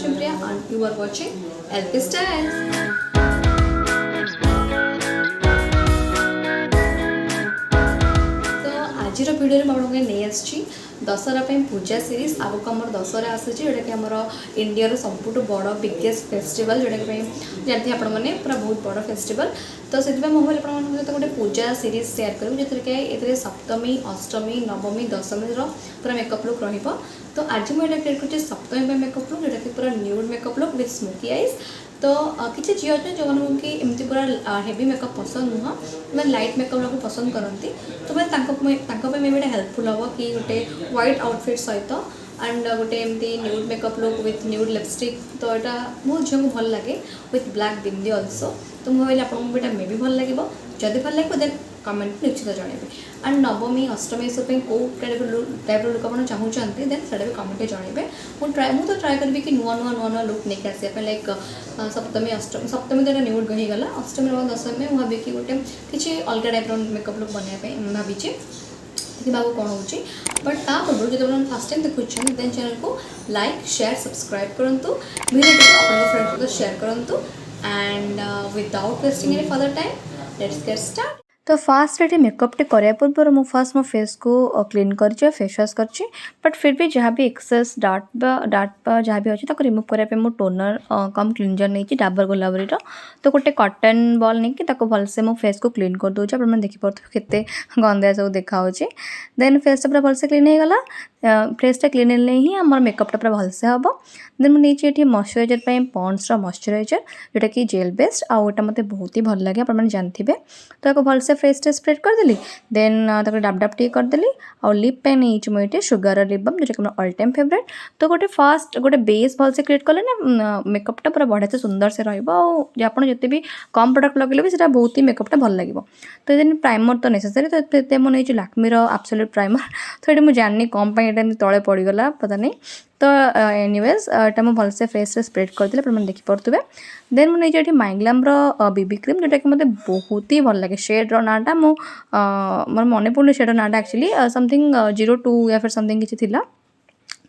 Priya and you are watching LP Styles. तो आज video में आपको नहीं आसी दशहरा पूजा सीरीज आगक आम दशहरा आसी जोटा कि आम इंडिया सबुठ बड़ बिगेस्ट फेस्टिवल जोटा कि जानते हैं आपने पूरा बहुत बड़ फेस्टिवल। तो से मुझे सहित गोटे पूजा सीरीज सेयार करूँ जो कि सप्तमी अष्टमी नवमी दशमी पूरा मेकअप लुक रही। तो आज मुझे क्रिएट कर सप्तमी मेकअप लुक जोटा कि पूरा nude makeup look with smoky eyes. तो किसी झी अच्छे जो मैंने कि एमती पूरा हेवी मेकअप पसंद नुह मैं लाइट मेकअप को पसंद करती। तो मैं मे भी हेल्पफुल हम कि गोटे व्हाइट आउटफिट सहित एंड गोटे एमती nude makeup look with nude lipstick. तो यहाँ बहुत झील को भल लगे विथ ब्लैक बिंदी अल्सो। तो मुझे आपको मे भी भल लगे जदि भल लगे देन कमेंट निश्चित जनइबे। एंड नवमी अष्टमी सब कौ टाइप लुक आप चाहते देन से भी कमेंट जनइबे। मुझे ट्राए करी कि नुआ नुआ नुआ नुआ लुक नहीं आसापे लाइक सप्तमी अष्टमी सप्तमी तो न्यूड गहीगला अष्टमी नवमी दशमी में भावी कि गोटे किसी अलग टाइप मेकअप लुक बनवाई भावी देखा कौन हो। बट ता पूर्व जो फर्स्ट टाइम देखुं देन चैनल को लाइक शेयर सब्सक्राइब करूँ वीडियो अपने फ्रेंड्स सहित शेयर करूँ। And without wasting any further time let's get start. तो फास्ट ये मेकअप टे कराया पूर्व मुझे फास्ट मो फेस को क्लीन कर फेस वाश कर बट फिर भी जहाँ भी एक्सेस डार्ट जहाँ भी अच्छे रिमूव करने मुझे टोनर कम क्लींजर नहीं डाबर गोलाबरी। तो गोटे कॉटन बॉल नहीं भलसे मो फेस को क्लीन कर दूचे आप देखिपे के गंदा सब देखा देन फेस पूरा भलसे क्लीन हो गला। फेसटा क्लीन हेल्ले ही आम मेकअपटा पूरा भलसे हम। देन मुझे ये मॉइस्चराइजर पॉन्ड्स मॉइस्चराइजर जोटा कि जेल बेस्ड आउटा मत बहुत ही भल लगे आप जानते। तो एक भलसे फेस टे स्प्रेड करदेली देन डाब डाब टी करदेली और लिप पे नहीं मुझे सुगर लिप बाम जो कि ऑल टाइम फेवरेट। तो गोटे फास्ट गोटे बेस भलसे क्रिएट कले ना मेकअपटा पूरा बढ़िया से सुंदर से रहा जिते भी कम प्रोडक्ट लगे भी बहुत ही मेकअपटा भल लगे। तो ये प्राइमर तो नेसेसरी तो मुझे लाक्मीर एब्सोल्यूट प्राइमर। तो ये मुझे जाननी कम तले पड़गला पता नहीं। तो एनीवेज एटा मुझे भलसे फेस रे स्प्रेड करदेली आप देखिपे। देन मुझे माइग्लामर बीबी क्रीम जोटा कि मतलब बहुत ही भल लगे शेड्र नाटा मोर मन पड़े शेड्र नाटा एक्चुअली समथिंग 02 या फिर समथिंग किसी थिला।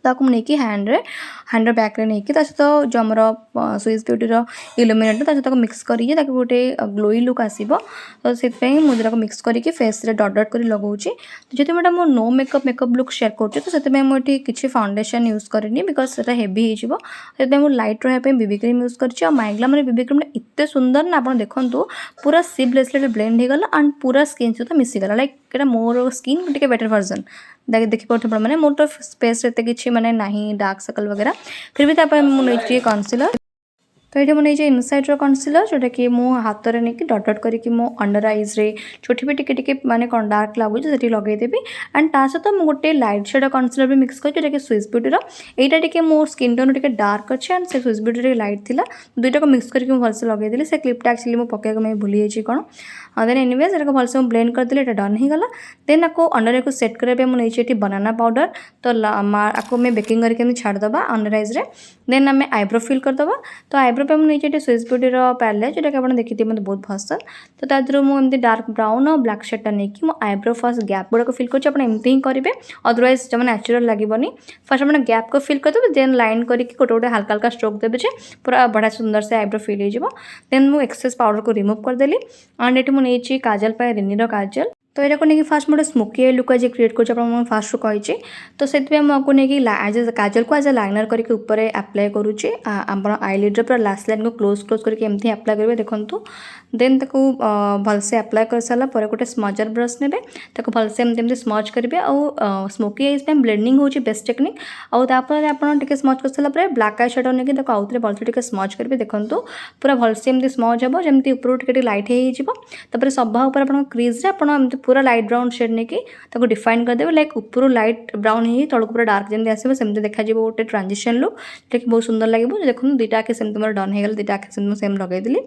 ताकू नहीं हैंड बैक रे नहीं सहित जो आम स्विस ब्यूटीर इल्यूमिनेटर सहित मिक्स करके गोटे ग्लोई लुक आसो। तो से मुझे मिक्स करके फेस रे डट डट कर लगाऊँ। तो जो मैं नो मेकअप लुक शेयर कर मुझे किसी फाउंडेशन यूज करनी बिकज से हेवी हो लाइट रहा बीबी क्रीम यूज कर माइग्लामर बीबी क्रीम इतने सुंदर ना आप देखो पूरा सीमलेसली ब्लेंड होगा एंड पूरा स्किन सहित मिसीगला लाइक এটা मोर स्किन टे बेटर वर्जन देखिपे मैंने मोर तो फेस एत कि माने नहीं डार्क सर्कल वगैरह फिर भी मुझे कन्सिलर। तो ये मुझे इनसाइड कन्सिलर जोटा कि मो हाथ में नहीं डट डट करके मो अंडर आईज रे छोटी भी टिके माने डार्क लगुच से लगेदेवी। एंड ता सहित मुझे गोटे लाइट शेड कन्सिलर भी मिक्स कर जोटा कि स्विस ब्यूटीर यहाँ टे मो स्किन टोन टे डार्क अच्छे एंड से स्विस ब्यूटी लाइट थी दुईटा को मिक्स करके भलसे लगेदेली से क्लिपटा एक्चुअली मुझे पकड़ मैं भूली जाइए कौन। देन एनीवेज ये भलसे मुझे ब्लेंड करदेली ये डन होगा। देन आपको अंडर को सेट करने मुझे बनाना पाउडर तो आपको मैं बेकिंग करके छाड़देवा अंडर आईज रे। देन आम आईब्रो फिल करदे। तो आईब्रो पे मुझे ये स्विस ब्यूटीर पैलेट जोटा कि आप देखिए मतलब बहुत पसंद। तो तादर मुझे डार्क ब्राउन और ब्लैक शेडटा नहीं मो आईब्रो फर्स्ट गैप गुड़ा फिल करते ही करेंगे अदरवाइज जब नेचुरल लगे फर्स्ट अपने गैप को फिल करदे देन लाइन करके गोटे गोटे हल्का हल्का स्ट्रोक देवे पूरा बढ़िया सुंदर से आईब्रो फिल हो। देन मुझे एक्सेस पाउडर को रिमूव करदेली एंड ये मुझे काजल पाए रिनीर काजल। तो यहाँ को नहीं फास्ट मोटे स्मोकी आई लुक आज क्रिएट कर फास्ट कही। तो से आपको नहीं एज काजल को एज ए लाइनर करके ऊपर अप्लाई करुचे आप आईलिड्रे पूरा लास्ट लाइन को क्लोज करके एमती अप्लाई करेंगे देखो। देन ताको भलसे अप्लाई कर सारा पर गोटे स्मजर ब्रश ने भलसे एमती स्मज करेंगे और स्मोकी आईज पे ब्लेंडिंग हो बेस्ट टेक्निक। आउे आप स्मज कर सारा ब्लैक आई शेडो नहीं आउे भलसे स्मज करेंगे देखो पूरा भलसे एमती स्मज हम जमी ऊपर लाइट हो सभा आप क्रीज आप पूरा लाइट ब्राउन शेड नहीं डिफाइन करदेवे लाइक ऊपर लाइट ब्राउन ही तौक पूरा डार्क जमी आसो सेमती देखा गोटे ट्रांजिशन लुक जो कि बहुत सुंदर लगे। देखो दुईटा आखे सेमती मोर डन होगा दुईटा आखे सेम सेम लगेदेली।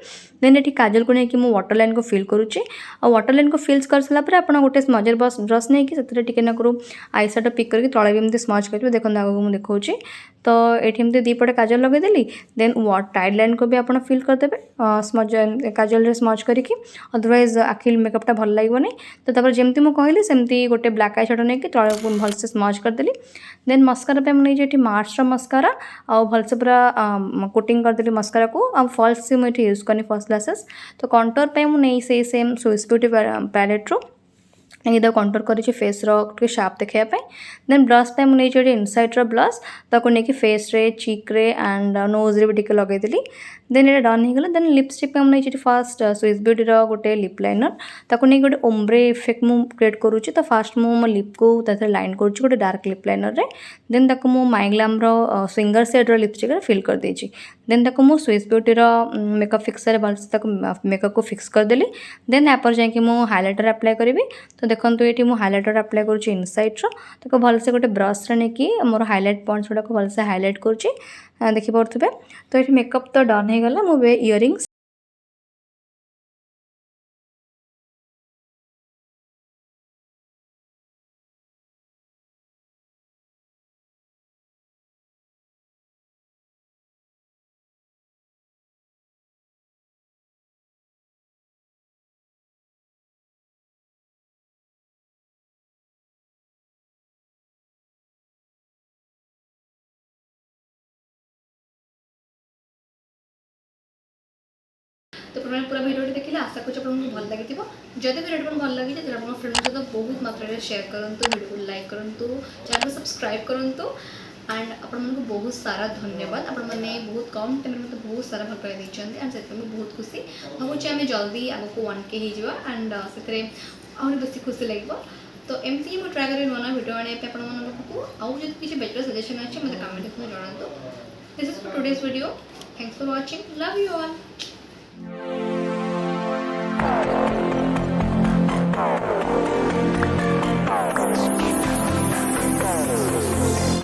देन ये काजल को लेकिन मुझे वाटर लाइन को फिल करुच्ची और वाटर लाइन को फिल कर सारा आप गोटे स्मजर ब्रश नहीं से आई सैडो पिक करके तले भी एमती स्मज करेंगे देखो आगे मुझे देखा। तो ये दीपटे काजल लगेदेली देन टाइड लाइन को भी आप फिल करदे स्मज काजल स्मज करके अदरवाइज आखिर मेकअपटा भल लगे। तो तापर जमती मुझे कहली सेमती गोटे ब्लैक आई शेडो नहीं तले भलसे स्मच करदेली देन मस्कारा पे मुझे ये मार्स मस्कारा आउ भलसे पूरा कोटिंग करदेली मस्कारा को आ फॉल्स मुझे यूज करनी फॉल्स ग्लासेस तो कंटूर पे मुझे सेम स्विस ब्यूटी पैलेट रो इधर कंटूर कर फेस रे शार्प देखापी देन ब्रश पे मुझे इनसाइड ब्लश ताको लेकिन फेस रे चिक रे एंड नोज रे भी टिके लगेदेली देन ये डन हो गला देन लिपस्टिक पे मुझे फास्ट स्विस ब्यूटी गोटे लिप लाइनर ताको नहीं गोटे ओम्ब्रे इफेक्ट मु क्रिएट करुँची तो फास्ट मु मो लिप को लाइन करुँची गोटे डार्क लिप लाइनर रे देन ताको मु माइग्लाम सिंगर सेड लिपस्टिक रे फिल कर देची देन ताको मु स्विस ब्यूटी मेकअप फिक्सर भलसे मेकअप को फिक्स करदेली देन यापर जाकि मु हाइलाइटर अप्लाई करी तो देखो ये मुझे हाइलाइटर अप्लाई करुँची इनसाइड रो भलसे गोटे ब्रश नहीं मोर हाइलाइट पॉइंट्स गुड़ाक भलसे हाइलाइट करुँची देखिपे तो ये मेकअप तो डन हो गला मो इयरिंग्स तो पूरा वीडियो देखिए आशा करूँ आपको भल लगी जब वीडियो भल लगी तो आप फ्रेंड सहित बहुत मात्रा में शेयर करूँ वीडियो को लाइक करूँ चैनल को सब्सक्राइब करूँ एंड आपण बहुत सारा धन्यवाद आपण मैंने बहुत कम टाइम मतलब बहुत सारा भल पाई देते एंड से बहुत खुशी भावुँ आम जल्दी आगे 1K एंड से बेस खुशी लगे तो एमती मुझे ट्राए करें नुआ वीडियो आने आपको आउ जो किसी बेटर सजेशन अच्छे मतलब कमेंट जनातु this is today's video thanks for watching love you all.